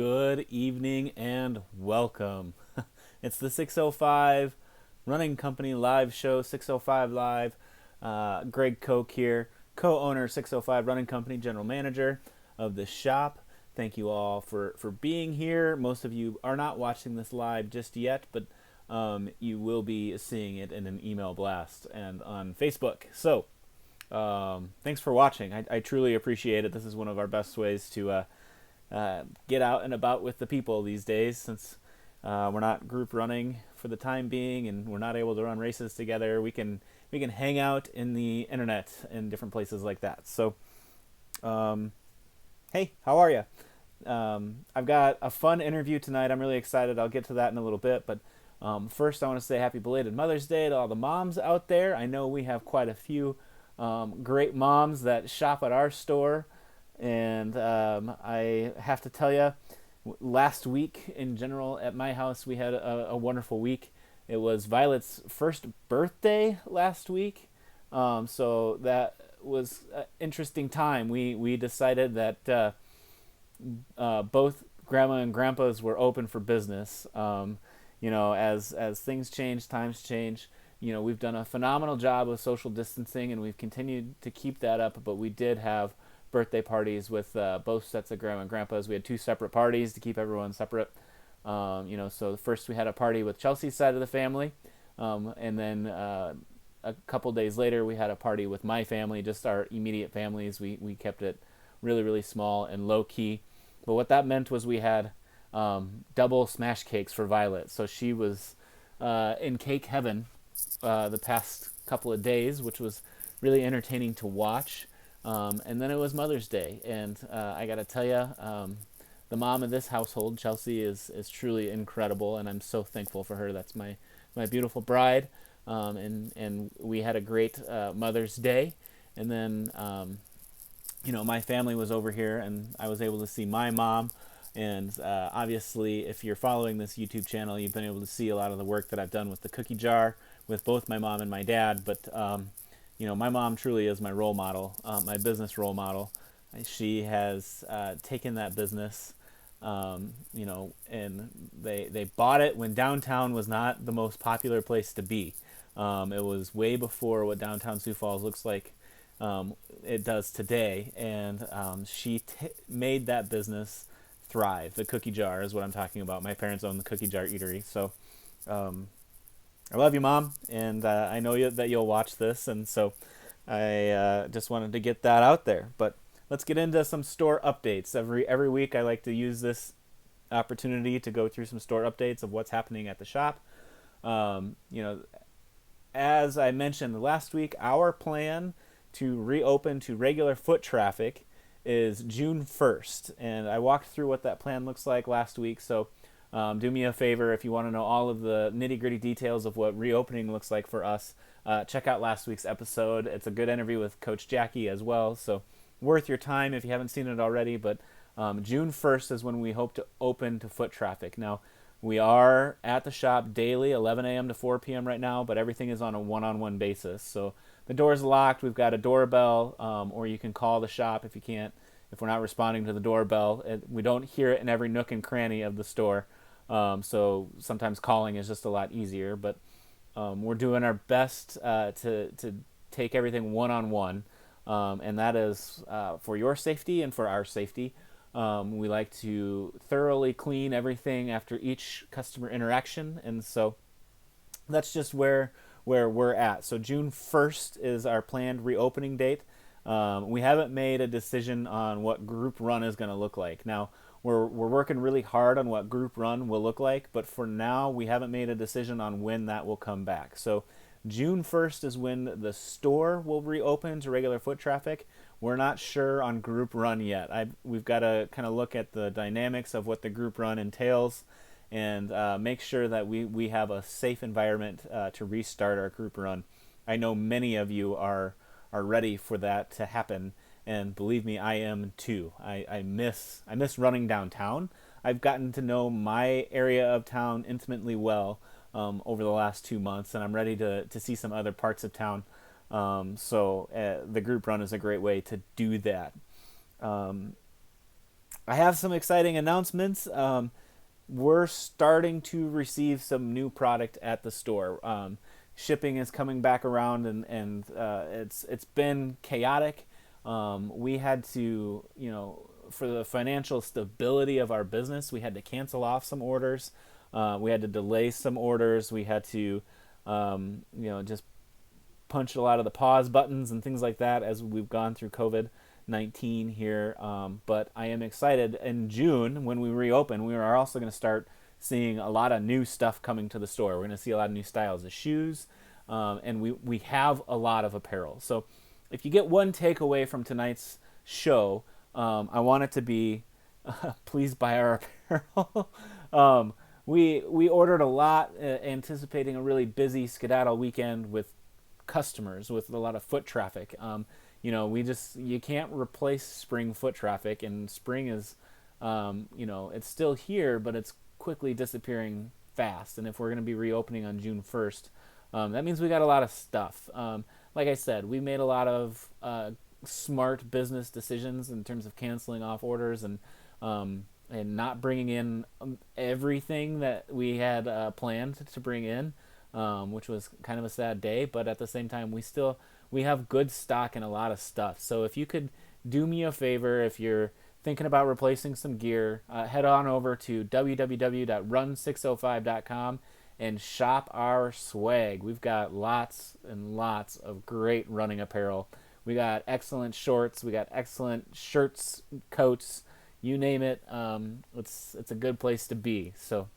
Good evening and welcome. It's the 605 Running Company live show, 605 Live. Greg Koch here, co-owner 605 Running Company, general manager of the shop. Thank you all for being here. Most of you are not watching this live just yet, but you will be seeing it in an email blast and on Facebook. So thanks for watching. I truly appreciate it. This is one of our best ways to get out and about with the people these days, since we're not group running for the time being and we're not able to run races together. We can hang out in the internet in different places like that. So hey, how are you? I've got a fun interview tonight. I'm really excited. I'll get to that in a little bit, but first I want to say happy belated Mother's Day to all the moms out there. I know we have quite a few great moms that shop at our store. And I have to tell you, last week in general at my house, we had a wonderful week. It was Violet's first birthday last week. So that was an interesting time. We decided that both Grandma and Grandpa's were open for business. As things change, times change. We've done a phenomenal job of social distancing, and we've continued to keep that up, but we did have birthday parties with both sets of Grandma and Grandpa's. We had two separate parties to keep everyone separate. So first we had a party with Chelsea's side of the family, and then a couple days later we had a party with my family, just our immediate families. We kept it really, really small and low key. But what that meant was we had double smash cakes for Violet. So she was in cake heaven the past couple of days, which was really entertaining to watch. And then it was Mother's Day, and I got to tell you, the mom of this household, Chelsea, is truly incredible, and I'm so thankful for her. That's my beautiful bride, and we had a great Mother's Day. And then, my family was over here, and I was able to see my mom. And obviously, if you're following this YouTube channel, you've been able to see a lot of the work that I've done with the cookie jar with both my mom and my dad. But my mom truly is my role model, my business role model. She has taken that business, and they bought it when downtown was not the most popular place to be. It was way before what downtown Sioux Falls looks like it does today, and she made that business thrive. The cookie jar is what I'm talking about. My parents own the cookie jar eatery, so I love you, Mom, and I know that you'll watch this, and so I just wanted to get that out there. But let's get into some store updates. Every week I like to use this opportunity to go through some store updates of what's happening at the shop. As I mentioned last week, our plan to reopen to regular foot traffic is June 1st, and I walked through what that plan looks like last week, so do me a favor, if you want to know all of the nitty-gritty details of what reopening looks like for us, check out last week's episode. It's a good interview with Coach Jackie as well, so worth your time if you haven't seen it already. But June 1st is when we hope to open to foot traffic. Now, we are at the shop daily, 11 a.m. to 4 p.m. right now, but everything is on a one-on-one basis. So the door's locked. We've got a doorbell, or you can call the shop if we're not responding to the doorbell. We don't hear it in every nook and cranny of the store. So sometimes calling is just a lot easier, but we're doing our best to take everything one-on-one, and that is for your safety and for our safety. We like to thoroughly clean everything after each customer interaction, and so that's just where we're at. So June 1st is our planned reopening date. We haven't made a decision on what group run is going to look like. Now, we're working really hard on what group run will look like, but for now we haven't made a decision on when that will come back. So June 1st is when the store will reopen to regular foot traffic. We're not sure on group run yet. We've got to kind of look at the dynamics of what the group run entails and make sure that we have a safe environment to restart our group run. I know many of you are ready for that to happen, and believe me, I am too. I miss running downtown. I've gotten to know my area of town intimately well over the last 2 months, and I'm ready to see some other parts of town. So the group run is a great way to do that. I have some exciting announcements. We're starting to receive some new product at the store. Shipping is coming back around, and it's been chaotic. We had to, for the financial stability of our business, we had to cancel off some orders. We had to delay some orders. We had to, just punch a lot of the pause buttons and things like that as we've gone through COVID-19 here. But I am excited. In June, when we reopen, we are also going to start seeing a lot of new stuff coming to the store. We're going to see a lot of new styles of shoes, and we have a lot of apparel. So if you get one takeaway from tonight's show, I want it to be please buy our apparel. We ordered a lot, anticipating a really busy skedaddle weekend with customers, with a lot of foot traffic. You can't replace spring foot traffic, and spring is, it's still here, but it's quickly disappearing fast. And if we're going to be reopening on June 1st, that means we got a lot of stuff. Like I said, we made a lot of smart business decisions in terms of canceling off orders and not bringing in everything that we had planned to bring in, which was kind of a sad day. But at the same time, we have good stock in a lot of stuff. So if you could do me a favor, if you're thinking about replacing some gear, head on over to www.run605.com and shop our swag. We've got lots and lots of great running apparel. We got excellent shorts. We got excellent shirts, coats, you name it. It's a good place to be. So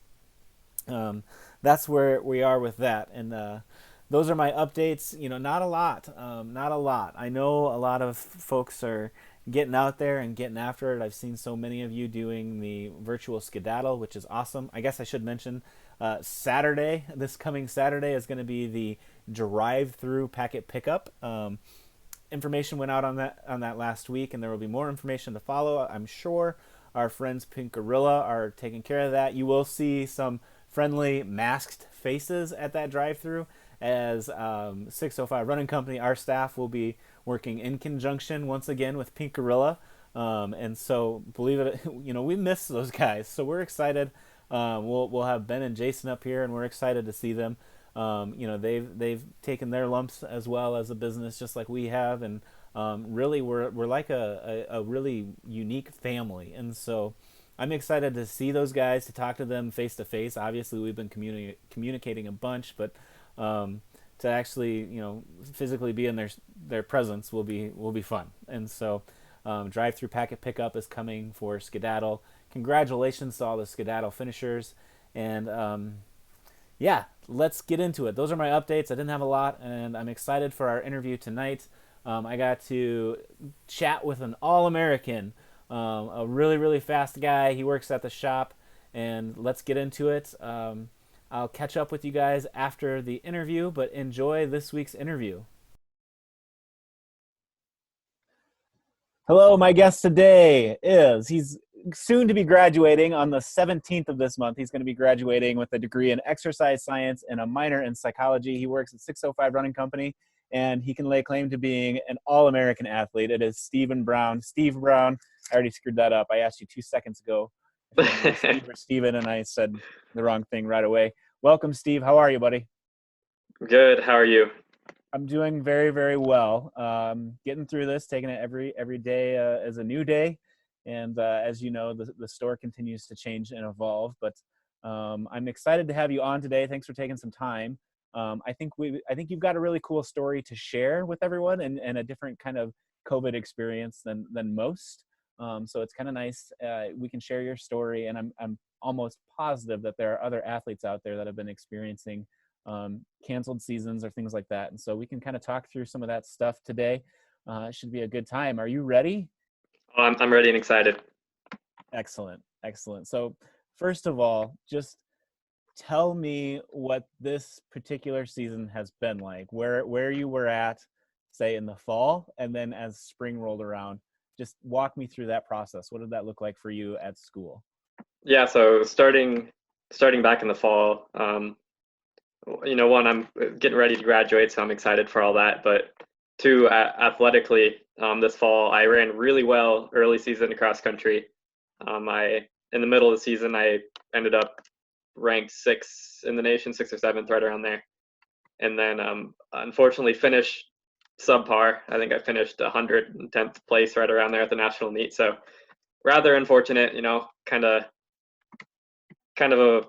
that's where we are with that. And those are my updates. Not a lot. Not a lot. I know a lot of folks are getting out there and getting after it. I've seen so many of you doing the virtual skedaddle, which is awesome. I guess I should mention this coming Saturday is going to be the drive-through packet pickup. Information went out on that last week, and there will be more information to follow. I'm sure our friends Pink Gorilla are taking care of that. You will see some friendly masked faces at that drive-through as 605 Running Company. Our staff will be working in conjunction once again with Pink Gorilla, and so believe it, we miss those guys, so we're excited. We'll have Ben and Jason up here, and we're excited to see them. They've taken their lumps as well as a business, just like we have, and really we're like a really unique family. And so I'm excited to see those guys, to talk to them face to face. Obviously, we've been communicating a bunch, but to actually physically be in their presence will be fun. And so drive-through packet pickup is coming for Skedaddle. Congratulations to all the Skedaddle finishers, and yeah, let's get into it. Those are my updates. I didn't have a lot, and I'm excited for our interview tonight. I got to chat with an All-American, a really, really fast guy. He works at the shop, and let's get into it. I'll catch up with you guys after the interview, but enjoy this week's interview. Hello, my guest today he's soon to be graduating on the 17th of this month. He's going to be graduating with a degree in exercise science and a minor in psychology. He works at 605 Running Company, and he can lay claim to being an all-American athlete. It is Stephen Brown. Steve Brown. I already screwed that up. I asked you 2 seconds ago if Steve or Steven, and I said the wrong thing right away. Welcome, Steve. How are you, buddy? Good. How are you? I'm doing very, very well. Getting through this, taking it every day as a new day. And as you know, the store continues to change and evolve. But I'm excited to have you on today. Thanks for taking some time. I think you've got a really cool story to share with everyone, and a different kind of COVID experience than most. So it's kind of nice. We can share your story, and I'm almost positive that there are other athletes out there that have been experiencing canceled seasons or things like that. And so we can kind of talk through some of that stuff today. It should be a good time. Are you ready? I'm ready and excited. Excellent. So first of all, just tell me what this particular season has been like, where you were at, say, in the fall, and then as spring rolled around. Just walk me through that process. What did that look like for you at school? Yeah, so starting back in the fall, one, I'm getting ready to graduate, so I'm excited for all that. But two, athletically, this fall, I ran really well early season cross country. I in the middle of the season I ended up ranked sixth in the nation, sixth or seventh, right around there, and then unfortunately finished subpar. I think I finished 110th place, right around there at the national meet. So rather unfortunate, kind of a.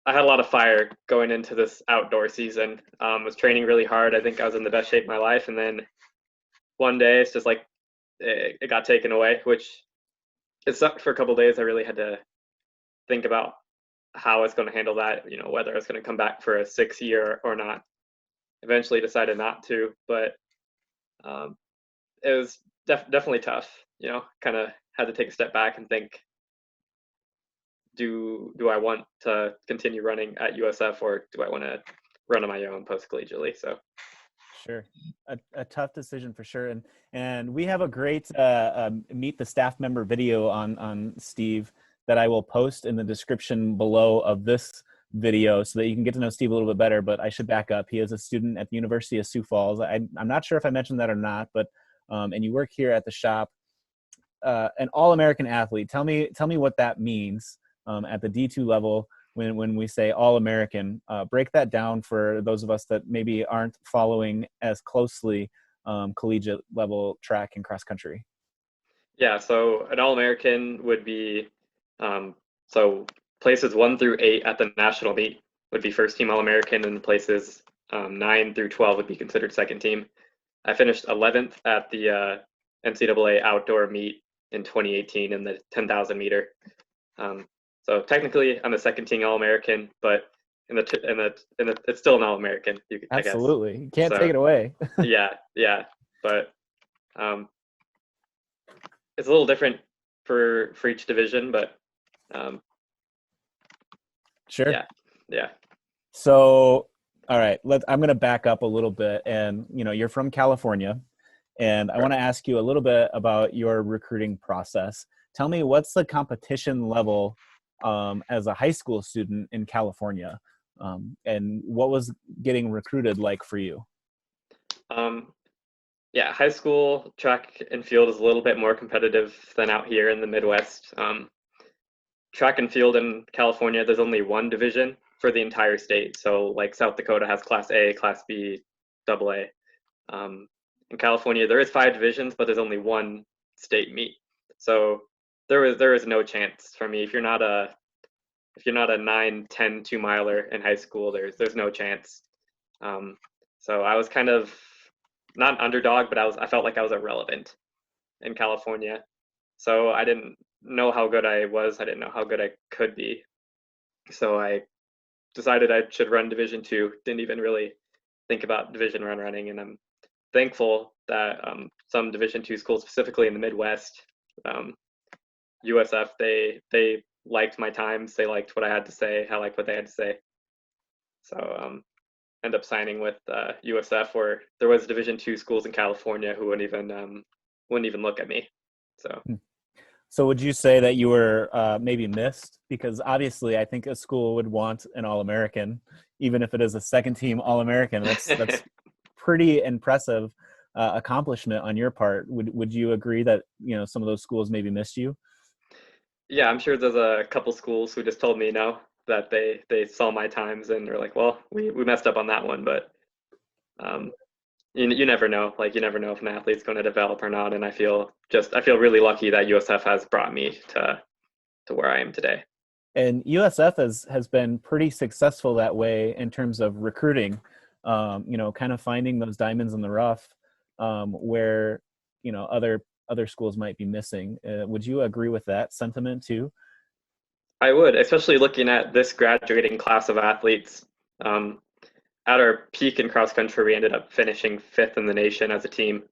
I had a lot of fire going into this outdoor season. Was training really hard. I think I was in the best shape of my life, and then one day it's just like it got taken away, which it sucked for a couple of days. I really had to think about how I was going to handle that. Whether I was going to come back for a 6 year or not. Eventually decided not to, but um, it was definitely tough. Kind of had to take a step back and think, do I want to continue running at USF, or do I want to run on my own post collegiately? So Sure. A tough decision for sure. And we have a great meet the staff member video on Steve that I will post in the description below of this video so that you can get to know Steve a little bit better. But I should back up. He is a student at the University of Sioux Falls. I'm not sure if I mentioned that or not, but and you work here at the shop. An All-American athlete. Tell me what that means at the D2 level. When we say All-American, break that down for those of us that maybe aren't following as closely collegiate level track and cross country. yeah, so an All-American would be so places 1 through 8 at the national meet would be first team All-American, and places 9 through 12 would be considered second team. I finished 11th at the NCAA outdoor meet in 2018 in the 10,000 meter. So technically, I'm a second team All-American, but it's still an All-American, I guess. Absolutely, you can't So, take it away. yeah, but it's a little different for each division, but Sure. yeah. So, all right, I'm going to back up a little bit, and you're from California, and I want to ask you a little bit about your recruiting process. Tell me, what's the competition level as a high school student in California, and what was getting recruited like for you? Yeah, high school track and field is a little bit more competitive than out here in the Midwest. Track and field in California, there's only one division for the entire state. So like South Dakota has Class A, Class B, Double A. In California, there is 5 divisions, but there's only one state meet. So there is no chance for me. If you're not a 9, 10 2-miler in high school, there's no chance. So I was kind of not an underdog, but I felt like I was irrelevant in California. So I didn't know how good I was. I didn't know how good I could be. So I decided I should run Division II. Didn't even really think about Division I running, and I'm thankful that some Division II schools, specifically in the Midwest, USF, they liked my times. They liked what I had to say. I liked what they had to say. So end up signing with USF, where there was Division II schools in California who wouldn't even look at me. So would you say that you were maybe missed? Because obviously I think a school would want an All-American, even if it is a second team All-American. That's pretty impressive accomplishment on your part. Would you agree that some of those schools maybe missed you? Yeah, I'm sure there's a couple schools who just told me no, that they saw my times and they're like, well, we messed up on that one, but um, you never know. Like, you never know if an athlete's going to develop or not. And I feel really lucky that USF has brought me to where I am today. And USF has been pretty successful that way in terms of recruiting, kind of finding those diamonds in the rough where other schools might be missing. Would you agree with that sentiment too? I would, especially looking at this graduating class of athletes. At our peak in cross country, we ended up finishing 5th in the nation as a team.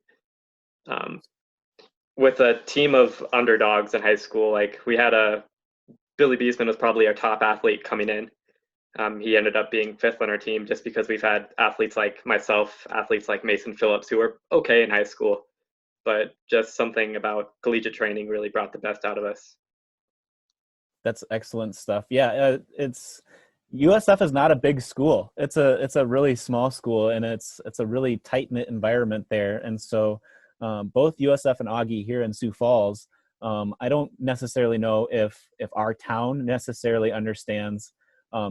With a team of underdogs in high school, like we had Billy Beesman was probably our top athlete coming in. He ended up being 5th on our team just because we've had athletes like myself, athletes like Mason Phillips, who were okay in high school, but just something about collegiate training really brought the best out of us. That's excellent stuff. Yeah, it's USF is not a big school. It's a really small school, and it's a really tight knit environment there. And so both USF and Augie here in Sioux Falls, I don't necessarily know if our town necessarily understands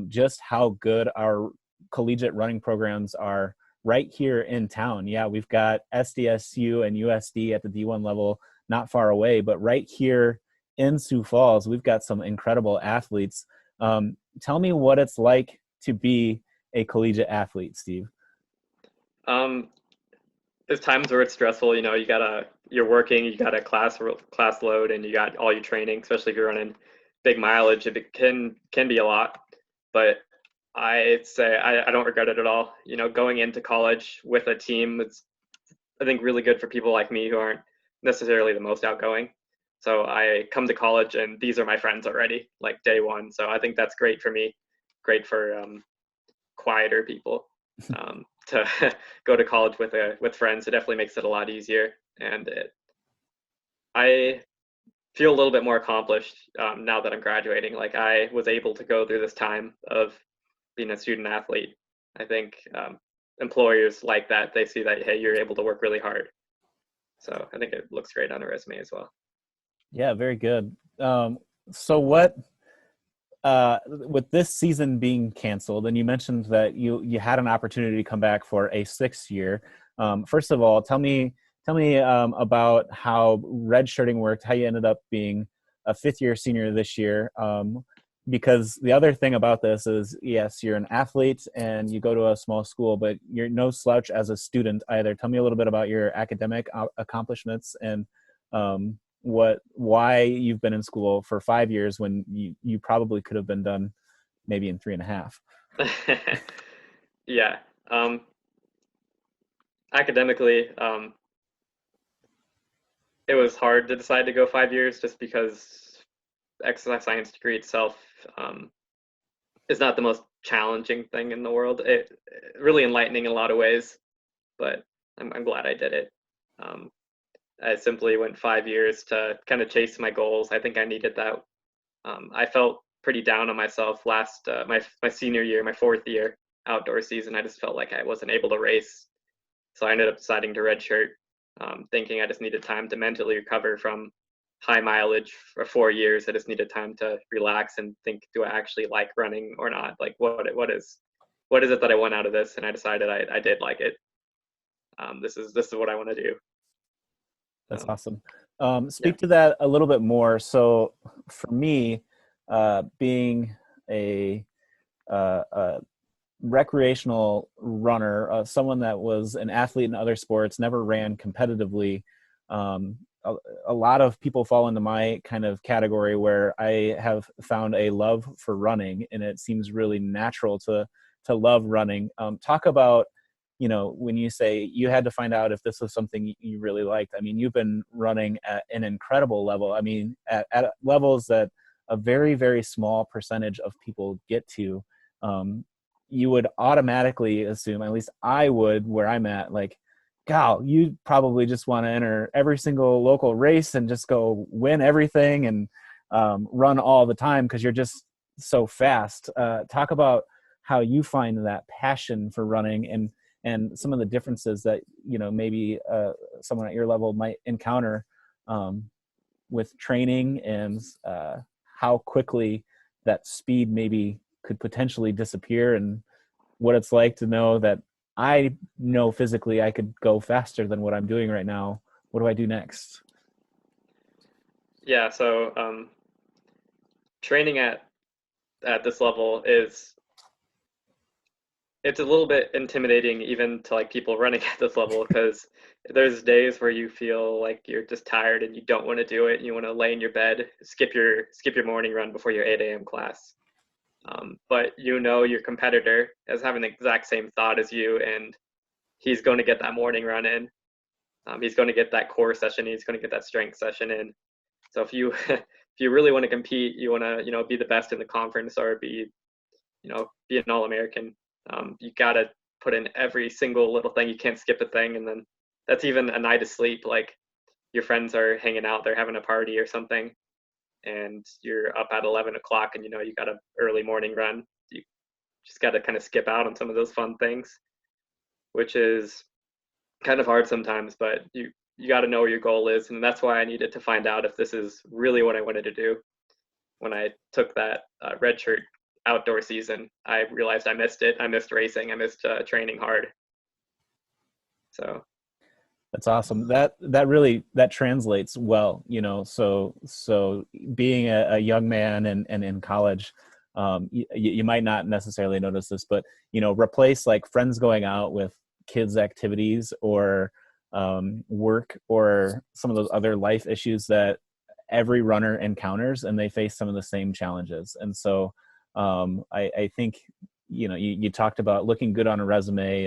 just how good our collegiate running programs are right here in town. Yeah, we've got SDSU and USD at the D1 level not far away, but right here in Sioux Falls, we've got some incredible athletes. Tell me what it's like to be a collegiate athlete, Steve. Um, there's times where it's stressful. You're working, you got a class load, and you got all your training. Especially if you're running big mileage, it can be a lot. But I'd say I don't regret it at all. Going into college with a team is, I think, really good for people like me who aren't necessarily the most outgoing. So I come to college and these are my friends already, like day one. So I think that's great for me, great for quieter people. To go to college with friends, it definitely makes it a lot easier, and I feel a little bit more accomplished now that I'm graduating. Like, I was able to go through this time of being a student athlete. I think employers like that. They see that, hey, you're able to work really hard. So I think it looks great on a resume as well. Yeah, very good. So what with this season being canceled, and you mentioned that you had an opportunity to come back for a sixth year. First of all, tell me about how redshirting worked, how you ended up being a fifth year senior this year. Because the other thing about this is, yes, you're an athlete and you go to a small school, but you're no slouch as a student either. Tell me a little bit about your academic accomplishments and why you've been in school for 5 years when you probably could have been done maybe in 3.5. Yeah. Academically, it was hard to decide to go 5 years just because exercise science degree itself is not the most challenging thing in the world. It really enlightening in a lot of ways, but I'm glad I did it. I simply went 5 years to kind of chase my goals. I think I needed that. I felt pretty down on myself last my senior year, my fourth year outdoor season. I just felt like I wasn't able to race, so I ended up deciding to redshirt, thinking I just needed time to mentally recover from high mileage for 4 years. I just needed time to relax and think, do I actually like running or not? Like, what is it that I want out of this? And I decided I did like it. This is what I want to do. That's awesome. Yeah. Speak to that a little bit more. So for me, being a recreational runner, someone that was an athlete in other sports, never ran competitively, a lot of people fall into my kind of category where I have found a love for running, and it seems really natural to love running. Talk about, when you say you had to find out if this was something you really liked. I mean, you've been running at an incredible level. I mean, at levels that a very, very small percentage of people get to. You would automatically assume, at least I would, where I'm at, like, God, you probably just want to enter every single local race and just go win everything and run all the time because you're just so fast. Talk about how you find that passion for running and some of the differences that maybe someone at your level might encounter with training and how quickly that speed maybe could potentially disappear, and what it's like to know that I know physically I could go faster than what I'm doing right now. What do I do next? Yeah. So training at this level it's a little bit intimidating even to like people running at this level, because there's days where you feel like you're just tired and you don't want to do it. You want to lay in your bed, skip your morning run before your 8 a.m. class. But your competitor is having the exact same thought as you, and he's going to get that morning run in. He's going to get that core session. He's going to get that strength session in. So if you if you really want to compete, you want to be the best in the conference or be an All-American. You got to put in every single little thing. You can't skip a thing, and then that's even a night of sleep. Like, your friends are hanging out, they're having a party or something, and you're up at 11 o'clock, and you got an early morning run. You just got to kind of skip out on some of those fun things, which is kind of hard sometimes. But you got to know where your goal is, and that's why I needed to find out if this is really what I wanted to do. When I took that redshirt outdoor season, I realized I missed it. I missed racing. I missed training hard. So That's awesome. That really that translates well, you know. So being a young man and in college, you might not necessarily notice this, but you know, replace like friends going out with kids' activities or work or some of those other life issues that every runner encounters, and they face some of the same challenges. And so I think you know you talked about looking good on a resume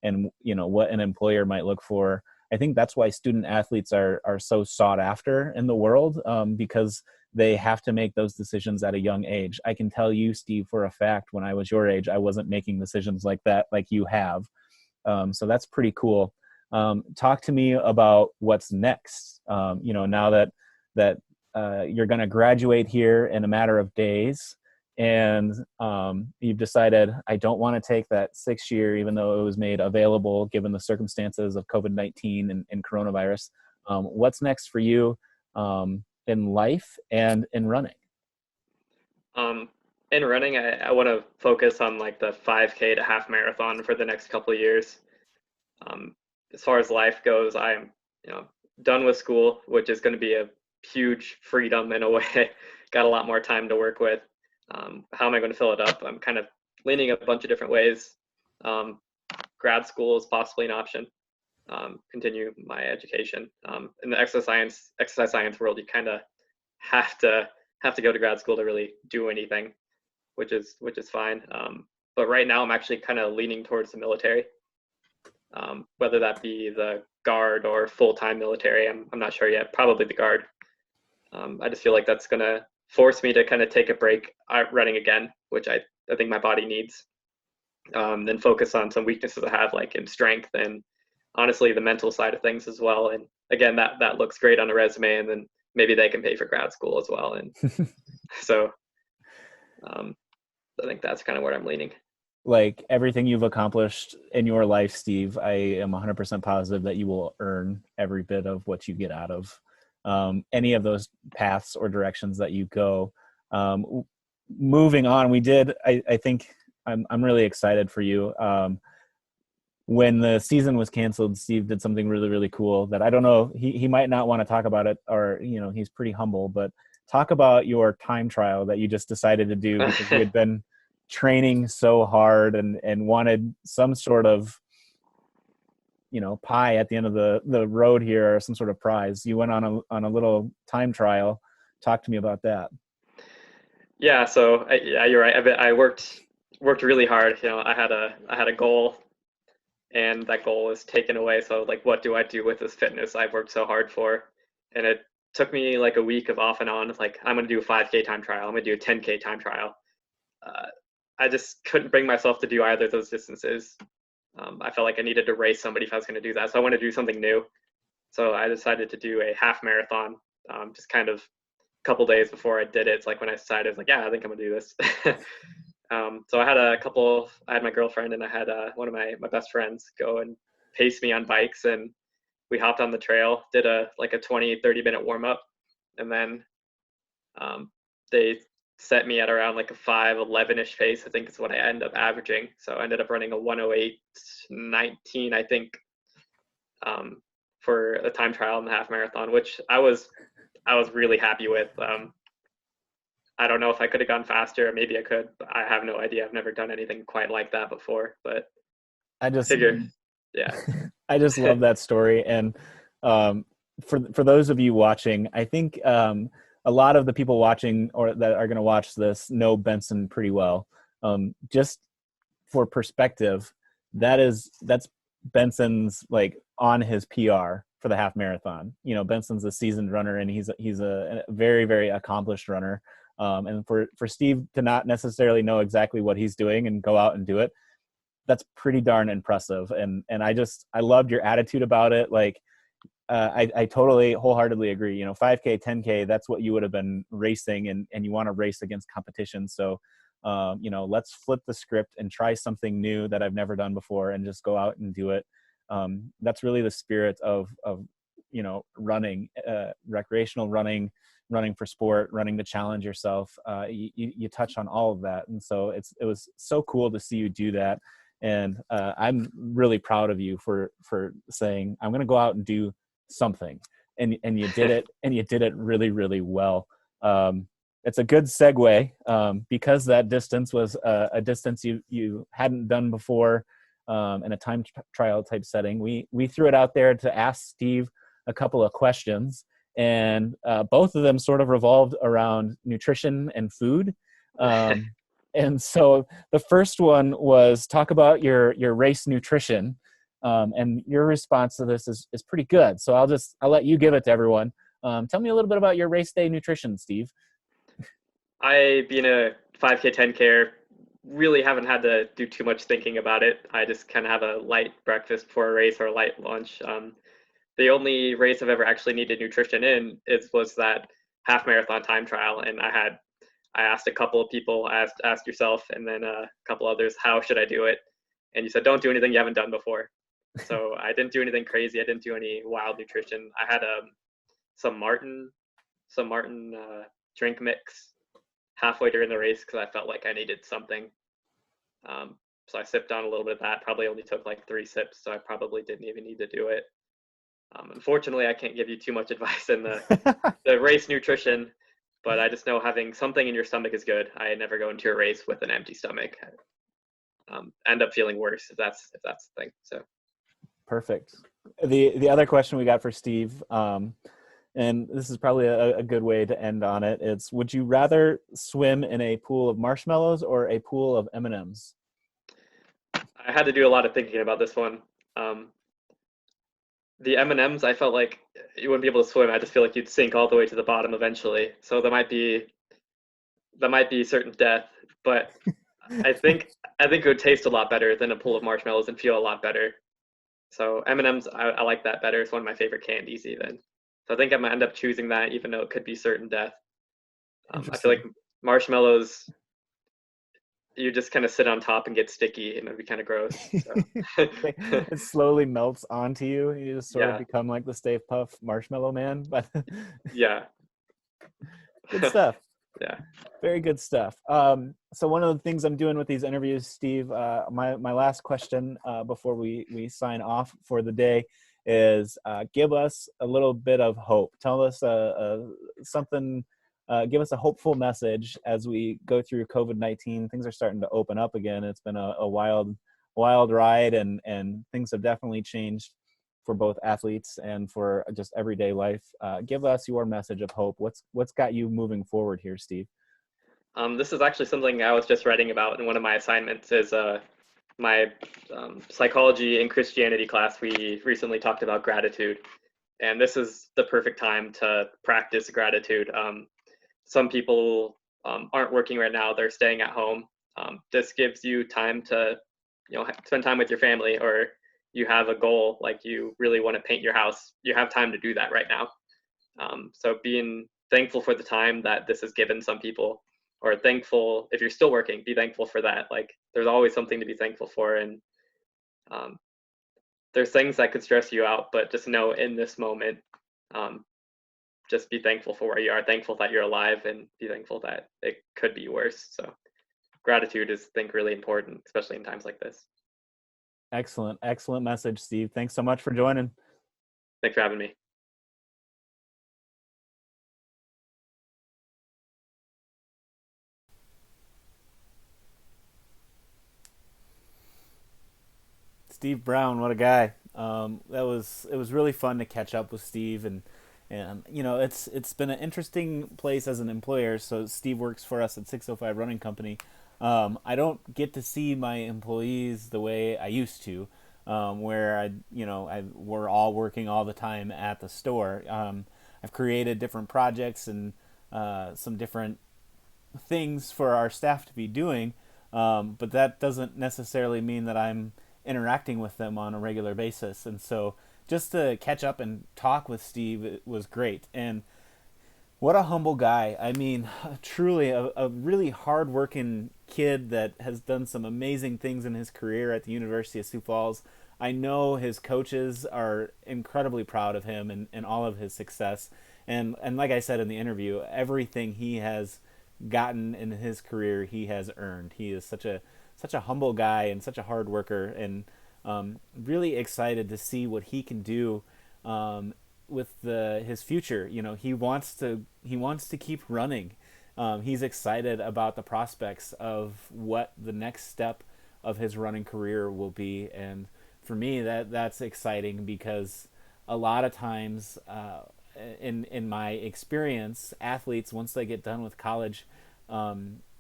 and you know what an employer might look for. I think that's why student athletes are so sought after in the world, because they have to make those decisions at a young age. I can tell you, Steve, for a fact, when I was your age, I wasn't making decisions like that, like you have. So that's pretty cool. Talk to me about what's next. You know, now that you're going to graduate here in a matter of days, and you've decided, I don't want to take that 6 year, even though it was made available given the circumstances of COVID-19 and coronavirus. What's next for you in life and in running? um, in running, I want to focus on like the 5K to half marathon for the next couple of years. Um, as far as life goes, I'm done with school, which is going to be a huge freedom in a way. Got a lot more time to work with. How am I going to fill it up? I'm kind of leaning a bunch of different ways. Grad school is possibly an option. Continue my education. In the exercise science world, you kind of have to go to grad school to really do anything, which is fine. But right now, I'm actually kind of leaning towards the military, whether that be the guard or full-time military. I'm not sure yet. Probably the guard. I just feel like that's going to force me to kind of take a break running again, which I think my body needs. Then focus on some weaknesses I have, like in strength and honestly the mental side of things as well. And again, that looks great on a resume, and then maybe they can pay for grad school as well. And so I think that's kind of where I'm leaning. Like everything you've accomplished in your life, Steve, I am 100% positive that you will earn every bit of what you get out of any of those paths or directions that you go. Moving on, I think I'm really excited for you. When the season was canceled, Steve did something really, really cool that I don't know, he might not want to talk about it, or, you know, he's pretty humble, but talk about your time trial that you just decided to do because you had been training so hard and wanted some sort of, you know, pie at the end of the road here, or some sort of prize. You went on a little time trial. Talk to me about that. Yeah, so yeah, you're right. I worked really hard. You know, I had a goal, and that goal is taken away. So like, what do I do with this fitness I've worked so hard for? And it took me like a week of off and on. Like, I'm gonna do a 5K time trial. I'm gonna do a 10K time trial. I just couldn't bring myself to do either of those distances. I felt like I needed to race somebody if I was going to do that. So I wanted to do something new. So I decided to do a half marathon, just kind of a couple days before I did it. It's like when I decided, I was like, yeah, I think I'm going to do this. So I had my girlfriend and I had one of my best friends go and pace me on bikes. And we hopped on the trail, did a 20-30 minute warm up. And then they set me at around like a 5:11-ish pace, I think is what I ended up averaging. So I ended up running a 1:08:19, I think, for a time trial in the half marathon, which I was really happy with. I don't know if I could have gone faster. Maybe I could, but I have no idea. I've never done anything quite like that before. But I I just figure, yeah. I just love that story. And for those of you watching, I think a lot of the people watching or that are going to watch this know Benson pretty well. Just for perspective, that's Benson's like on his PR for the half marathon. You know, Benson's a seasoned runner, and he's a very, very accomplished runner. And for Steve to not necessarily know exactly what he's doing and go out and do it, that's pretty darn impressive. And I loved your attitude about it. Like, I totally wholeheartedly agree. You know, 5K, 10K, that's what you would have been racing, and you want to race against competition. So, you know, let's flip the script and try something new that I've never done before and just go out and do it. That's really the spirit of running, recreational running, running for sport, running to challenge yourself. You touch on all of that, and so it was so cool to see you do that. And I'm really proud of you for saying I'm going to go out and do something, and you did it, and you did it really, really well. It's a good segue, because that distance was a distance you hadn't done before, in a time trial type setting. We threw it out there to ask Steve a couple of questions, and both of them sort of revolved around nutrition and food. And so the first one was talk about your race nutrition, and your response to this is pretty good. So I'll let you give it to everyone. Tell me a little bit about your race day nutrition, Steve. I, being a 5K, 10K, really haven't had to do too much thinking about it. I just kind of have a light breakfast before a race or a light lunch. The only race I've ever actually needed nutrition in was that half marathon time trial, and I asked a couple of people, asked yourself, and then a couple others, how should I do it? And you said, don't do anything you haven't done before. So I didn't do anything crazy. I didn't do any wild nutrition. I had some Martin drink mix halfway during the race because I felt like I needed something. So I sipped on a little bit of that. Probably only took like 3 sips, so I probably didn't even need to do it. Unfortunately, I can't give you too much advice in the race nutrition, but I just know having something in your stomach is good. I never go into a race with an empty stomach. End up feeling worse if that's the thing. So perfect. The other question we got for Steve, and this is probably a good way to end on it. It's, would you rather swim in a pool of marshmallows or a pool of M&Ms? I had to do a lot of thinking about this one. The M&Ms, I felt like you wouldn't be able to swim. I just feel like you'd sink all the way to the bottom eventually. So that might be certain death. But I think it would taste a lot better than a pool of marshmallows and feel a lot better. So M&Ms, I like that better. It's one of my favorite candies even. So I think I'm gonna end up choosing that, even though it could be certain death. I feel like marshmallows, you just kind of sit on top and get sticky, and it'd be kind of gross. So. It slowly melts onto you. You just sort of Yeah. become like the Stay Puft Marshmallow Man. But Yeah. Good stuff. Yeah. Very good stuff. So one of the things I'm doing with these interviews, Steve, my last question before we sign off for the day is give us a little bit of hope. Tell us something. Give us a hopeful message as we go through COVID-19. Things are starting to open up again. It's been a wild ride, and things have definitely changed for both athletes and for just everyday life. Give us your message of hope. What's got you moving forward here, Steve? This is actually something I was just writing about in one of my assignments. Is my psychology and Christianity class. We recently talked about gratitude, and this is the perfect time to practice gratitude. Some people aren't working right now; they're staying at home. This gives you time to, spend time with your family, or you have a goal, like you really want to paint your house. You have time to do that right now. So being thankful for the time that this has given some people, or thankful if you're still working, be thankful for that. Like there's always something to be thankful for, and there's things that could stress you out, but just know in this moment, just be thankful for where you are, thankful that you're alive, and be thankful that it could be worse. So gratitude is, I think, really important, especially in times like this. Excellent message, Steve. Thanks so much for joining. Thanks for having me. Steve Brown, what a guy. It was really fun to catch up with Steve, and it's been an interesting place as an employer. So Steve works for us at 605 Running Company. I don't get to see my employees the way I used to, where we're all working all the time at the store. I've created different projects and some different things for our staff to be doing, but that doesn't necessarily mean that I'm interacting with them on a regular basis. And so just to catch up and talk with Steve was great. And what a humble guy. I mean, truly a really hardworking kid that has done some amazing things in his career at the University of Sioux Falls. I know his coaches are incredibly proud of him and all of his success. And like I said in the interview, everything he has gotten in his career, he has earned. He is such a humble guy and such a hard worker, and really excited to see what he can do with his future. You know, he wants to keep running. He's excited about the prospects of what the next step of his running career will be, and for me, that's exciting because a lot of times, in my experience, athletes once they get done with college,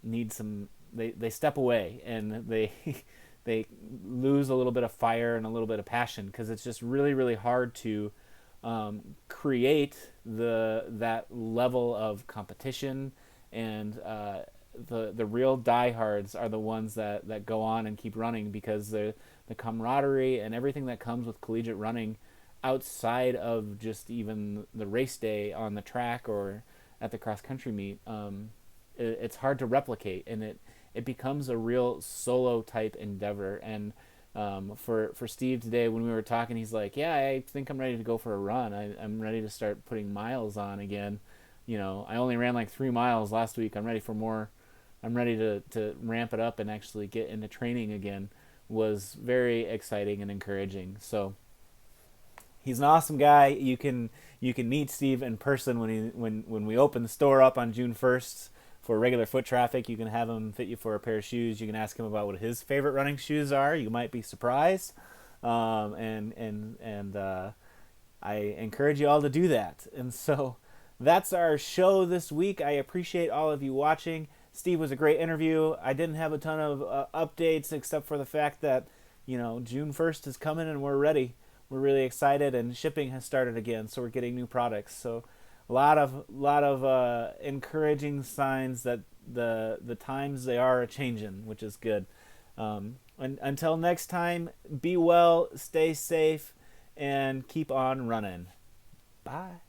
need some they step away and they they lose a little bit of fire and a little bit of passion because it's just really hard to create that level of competition, and the real diehards are the ones that go on and keep running because the camaraderie and everything that comes with collegiate running outside of just even the race day on the track or at the cross country meet, it's hard to replicate, and it becomes a real solo type endeavor. And for Steve today, when we were talking, he's like, "Yeah, I think I'm ready to go for a run. I'm ready to start putting miles on again. You know, I only ran like 3 miles last week. I'm ready for more. I'm ready to ramp it up and actually get into training again." Was very exciting and encouraging. So he's an awesome guy. You can meet Steve in person when we open the store up on June 1st for regular foot traffic. You can have him fit you for a pair of shoes. You can ask him about what his favorite running shoes are. You might be surprised. And I encourage you all to do that. And so that's our show this week. I appreciate all of you watching. Steve was a great interview. I didn't have a ton of updates except for the fact that, you know, June 1st is coming and we're ready. We're really excited, and shipping has started again, so we're getting new products. So a lot of encouraging signs that the times they are a changing, which is good. And until next time, be well, stay safe, and keep on running. Bye.